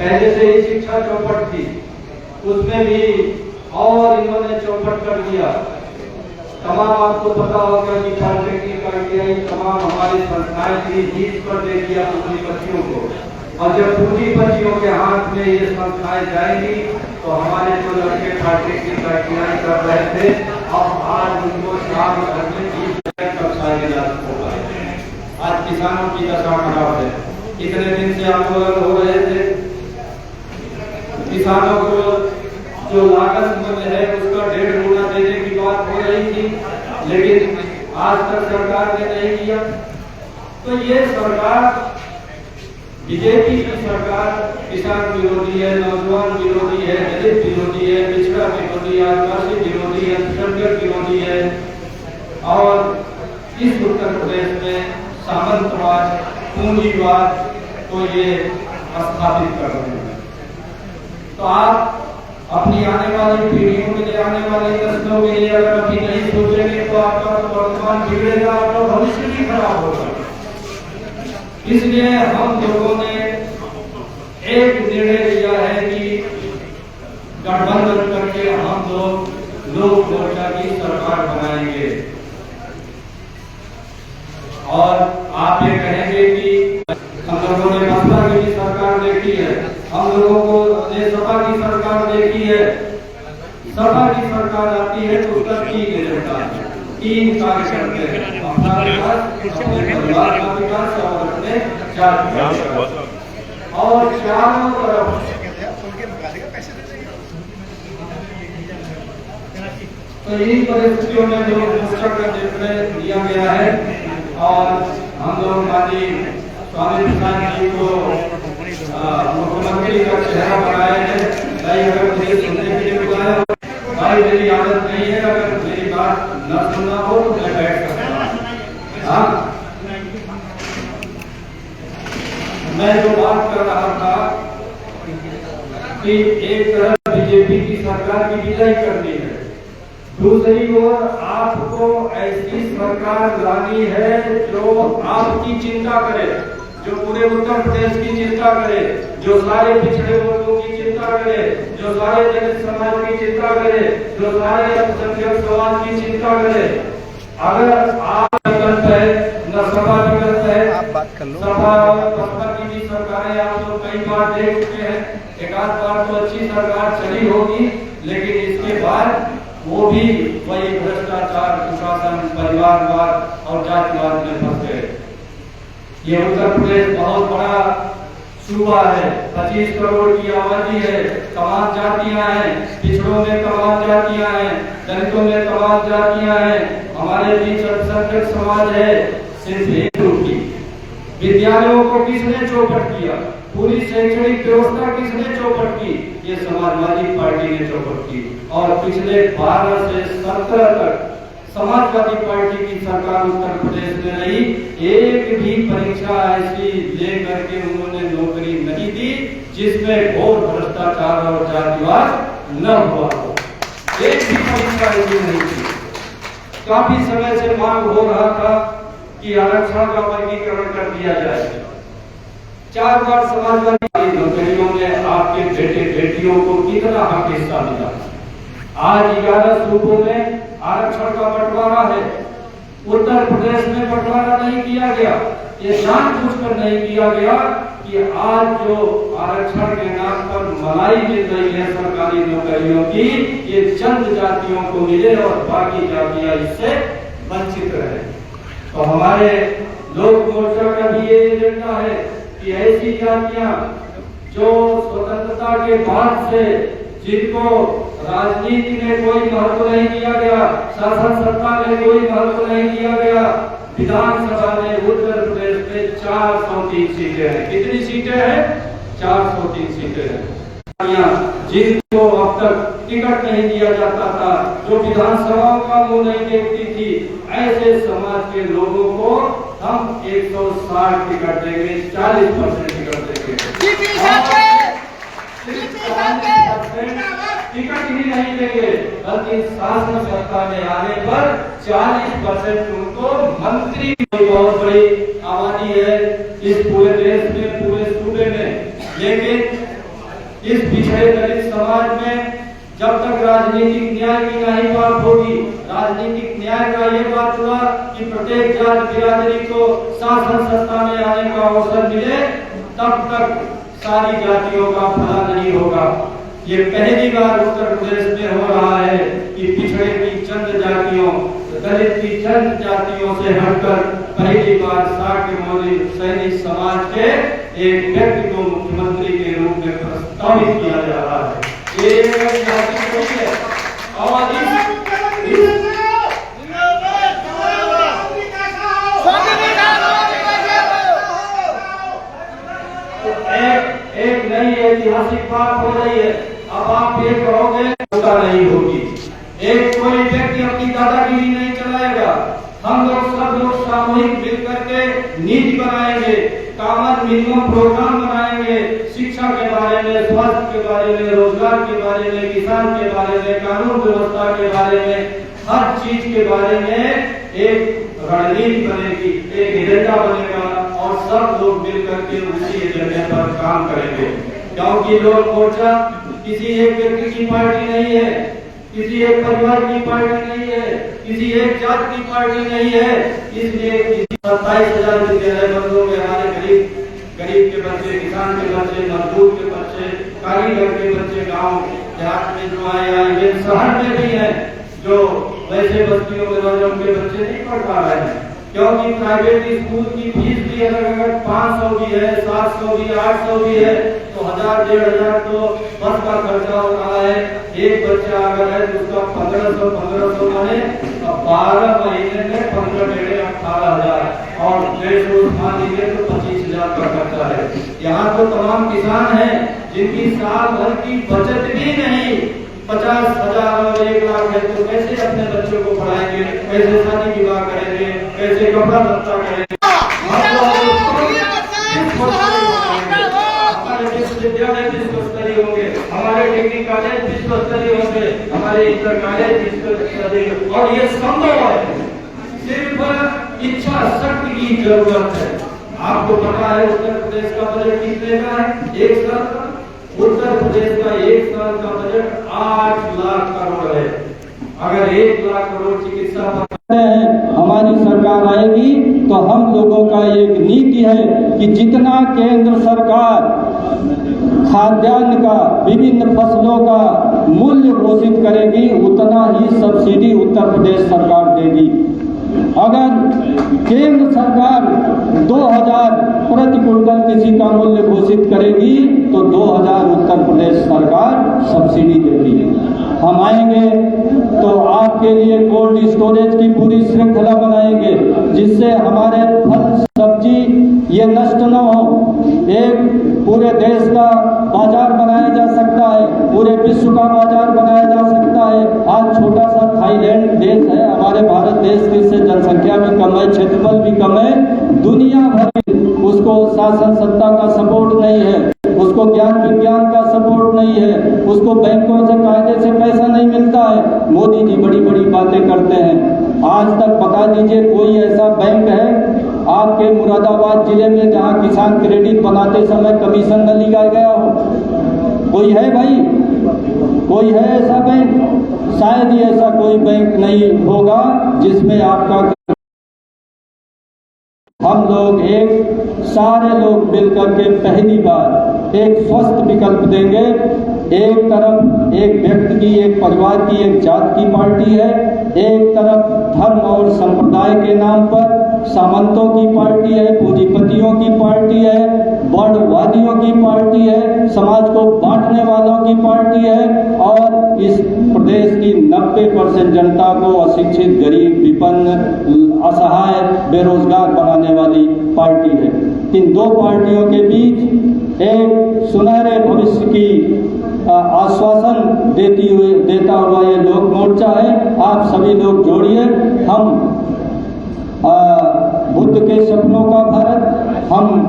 पहले से ही शिक्षा चौपट थी, उसमें भी और इन्होंने चौपट कर दिया। तमाम आपको पता होगा कि पॉलिटेक्निक आईटीआई तमाम हमारी संस्थाएं थी, लीज पर दे दिया पूंजीपतियों को, और जब पूंजीपतियों के हाथ में ये संस्थाएं जाएंगी तो हमारे जो लड़के पॉलिटेक्निक आईटीआई कर रहे थे, अब आज उनको साल भर में 20 कक्षाएं मिला होगा। आज किसानों की दशा खराब है। कितने दिन से आंदोलन हो रहे थे, किसानों को जो लागत मूल्य है उसका 1.5 गुना देने की बात हो रही थी, लेकिन आज तक सरकार ने नहीं किया। तो ये सरकार, बीजेपी की सरकार किसान विरोधी है, नौजवान विरोधी है, दलित विरोधी है, पिछड़ा विरोधी है, आदिवासी विरोधी है, अल्पसंख्यक विरोधी है, और इस उत्तर प्रदेश में सामंतवाद, पूंजीवाद को ये स्थापित कर रहे हैं। तो आप अपनी आने वाली पीढ़ियों के लिए, आने वाली नस्लों के लिए अगर अभी नहीं सोचेंगे तो आपका तो वर्तमान बिगड़ेगा, आपका भविष्य भी खराब होगा। इसलिए हम लोगों ने एक निर्णय लिया है कि गठबंधन करके हम लोग मोर्चा की सरकार बनाएंगे। और आप ये कहेंगे कि हम लोगों ने बसपा की भी सरकार देखी है, हम लोगों को सपा की सरकार देखी है। सपा की सरकार आती है तो उसका 3 एजेंडा, 3 कार्य करते हैं, अपना विकास, अपने परिवार का विकास और अपने जाति का विकास। और चारों तरफ तो इन परिस्थितियों में जो मोर्चा का निर्णय लिया गया है, और हम लोग माननीय स्वामी प्रसाद जी को मुख्यमंत्री का चेहरा बनाए हैं। भाई अगर मुझे सुनने के लिए बुलाया, भाई मेरी आदत नहीं है, अगर मेरी बात न सुनना हो तो मैं बैठ सकता हूँ। हाँ, मैं जो बात कर रहा था कि एक तरफ बीजेपी की सरकार की विजय करनी है, दूसरी ओर आपको ऐसी सरकार लानी है जो आपकी चिंता करे, जो पूरे उत्तर प्रदेश की चिंता करे, जो सारे पिछड़े वर्गों की चिंता करे, जो सारे दलित समाज की चिंता करे, जो सारे अल्पसंख्यक समाज की चिंता करे। अगर आप विकल्प है, न सपा विकल्प है, आप बात कर लो। सपा और बसपा की भी सरकारें आप लोग कई बार देख चुके हैं, एक आध बार तो अच्छी सरकार चली होगी, लेकिन इसके बाद वो भी वही भ्रष्टाचार, कुशासन, परिवारवाद और जातिवाद में फंस गए। ये उत्तर प्रदेश बहुत बड़ा सूबा है, 25 करोड़ की आबादी है, तमाम जातियां हैं, पिछड़ों में तमाम जातियां हैं, दलितों में तमाम जातियां हैं, हमारे बीच अल्पसंख्यक समाज है। सिर्फ एक रूपी विद्यालयों को किसने चौपट किया, पूरी शैक्षणिक व्यवस्था किसने चौपट की? ये समाजवादी पार्टी ने चौपट की। और पिछले 12 से 17 तक समाजवादी पार्टी की सरकार उत्तर प्रदेश में रही, एक भी परीक्षा ऐसी लेकर के उन्होंने नौकरी नहीं दी जिसमें घोर भ्रष्टाचार और जातिवाद न हुआ हो। एक भी परीक्षा ऐसी नहीं थी। काफी समय से मांग हो रहा था कि आरक्षण का वर्गीकरण कर दिया जाए। 4 बार समाजवादी नौकरियों में आपके बेटे बेटियों को कितना हक हिस्सा मिला। आज 11 सूबों में आरक्षण का बंटवारा है, उत्तर प्रदेश में बंटवारा नहीं किया गया। ये जानबूझकर नहीं किया गया कि आज जो आरक्षण के नाम पर मलाई मिल रही है सरकारी नौकरियों की, ये चंद जातियों को मिले और बाकी जातियां इससे वंचित रहे। तो हमारे लोक मोर्चा का भी ये एजेंडा है कि ऐसी जातियां जो स्वतंत्रता के बाद से जिनको राजनीति में कोई महत्व नहीं दिया गया, शासन सत्ता में कोई महत्व नहीं दिया गया, विधानसभा में उत्तर प्रदेश में 403 सीटें हैं। कितनी सीटें हैं? 403 सीटें हैं। जिनको अब तक टिकट नहीं दिया जाता था, जो विधानसभाओं का मुंह नहीं देखती थी, ऐसे समाज के लोगों को हम 160 टिकट देंगे, 40% टिकट देंगे। टिकट ही नहीं देंगे, बल्कि शासन सत्ता में आने पर 40% उनको मंत्री। बहुत बड़ी आबादी है इस पूरे देश में, पूरे सूबे में, लेकिन इस पिछड़े दलित समाज में जब तक राजनीतिक न्याय की नहीं बात होगी, राजनीतिक न्याय का ये बात हुआ कि प्रत्येक जाति बिरादरी को शासन सत्ता में आने का अवसर मिले, तब तक सारी जातियों का भला नहीं होगा। ये पहली बार उत्तर प्रदेश में हो रहा है कि पिछड़े की चंद जातियों, दलित की चंद जातियों से हटकर पहली बार साक्य मोदी सैनिक समाज के एक व्यक्ति को मुख्यमंत्री के रूप में प्रस्तावित किया जा रहा है। ये है और एक नई ऐतिहासिक बात हो रही है। अब आप ये कहोगे नहीं होगी, एक कोई व्यक्ति अपनी दादागिरी नहीं चलाएगा। हम लोग सब लोग सामूहिक मिलकर के नीति बनाएंगे, कॉमन मिनिमम प्रोग्राम बनाएंगे, शिक्षा के बारे में, स्वास्थ्य के बारे में, रोजगार के बारे में, किसान के बारे में, कानून व्यवस्था के बारे में, हर चीज के बारे में एक रणनीति बनेगी, एक एजेंडा बनेगा और सब लोग मिलकर के उसी एजेंडे पर काम करेंगे। क्योंकि लोक मोर्चा किसी एक व्यक्ति की पार्टी नहीं है, किसी एक परिवार की पार्टी नहीं है, किसी एक जाति की पार्टी नहीं है। इसलिए 27,000 विद्यालय बंद हो गए। हमारे गरीब के बच्चे, किसान के बच्चे, मजदूर के बच्चे, कारीगर के बच्चे गांव देहात में जो आए ये शहर में भी है, जो वैसे बस्तियों में उनके बच्चे नहीं पढ़ पा रहे हैं। क्योंकि प्राइवेट स्कूल की फीस भी अगर 500 भी है, 700 भी, 800 भी है, तो 1000-1500 तो बस का खर्चा हो रहा है। एक बच्चा अगर है तो उसका 1500 माने 12 महीने में 15 डेढ़ 18,000 और 150 मान लीजिए तो 25,000 का खर्चा है। यहाँ तो तमाम किसान हैं जिनकी साल भर की बचत भी नहीं, 50,000 और 1 लाख है, तो कैसे अपने बच्चों को पढ़ाएंगे, कैसे शादी विवाह करेंगे, कैसे कपड़ा लत्ता करेंगे। हमारे विश्वविद्यालय विश्व स्तरीय होंगे, हमारे डिग्री कॉलेज विश्व स्तरीय होंगे, हमारे इंटर कॉलेज विश्व स्तरीय, और ये संभव है, सिर्फ इच्छा शक्ति की जरूरत है। आपको पता है उत्तर प्रदेश का बजट कितने का है? एक साल का उत्तर प्रदेश का एक साल का बजट 8 लाख करोड़ है। अगर 1 लाख करोड़ चिकित्सा हमारी सरकार आएगी तो हम लोगों का एक नीति है कि जितना केंद्र सरकार खाद्यान्न का, विभिन्न फसलों का मूल्य घोषित करेगी, उतना ही सब्सिडी उत्तर प्रदेश सरकार देगी। अगर केंद्र सरकार 2000 प्रति क्विंटल किसी का मूल्य घोषित करेगी तो 2000 उत्तर प्रदेश सरकार सब्सिडी देगी। हम आएंगे तो आपके लिए कोल्ड स्टोरेज की पूरी श्रृंखला बनाएंगे, जिससे हमारे फल सब्जी ये नष्ट न हो। एक पूरे देश का बाजार बनाया जा सकता है, पूरे विश्व का बाजार बनाया जा सकता है। आज छोटा सा थाईलैंड देश है, हमारे भारत देश से जनसंख्या भी कम है, क्षेत्रफल भी कम है, दुनिया भर उसको शासन सत्ता का सपोर्ट नहीं है, उसको ज्ञान विज्ञान का सपोर्ट नहीं है, उसको बैंकों से कायदे से पैसा नहीं मिलता है। मोदी जी बड़ी बड़ी बातें करते हैं। आज तक बता दीजिए कोई ऐसा बैंक है आपके मुरादाबाद जिले में जहां किसान क्रेडिट बनाते समय कमीशन न लिया गया हो? कोई है भाई? कोई है ऐसा बैंक? शायद ही ऐसा कोई बैंक नहीं होगा जिसमें आपका। हम लोग सारे लोग मिलकर के पहली बार एक स्वस्थ विकल्प देंगे। एक तरफ एक व्यक्ति की, एक परिवार की, एक जात की पार्टी है, एक तरफ धर्म और संप्रदाय के नाम पर सामंतों की पार्टी है, पूंजीपतियों की पार्टी है, वर्णवादियों की पार्टी है, समाज को बांटने वालों की पार्टी है, और इस प्रदेश की 90% जनता को अशिक्षित, गरीब, विपन्न, असहाय, बेरोजगार बनाने वाली पार्टी है। इन दो पार्टियों के बीच एक सुनहरे भविष्य की आश्वासन देता हुआ ये लोक मोर्चा है। आप सभी लोग जोड़िए। हम बुद्ध के सपनों का भारत, हम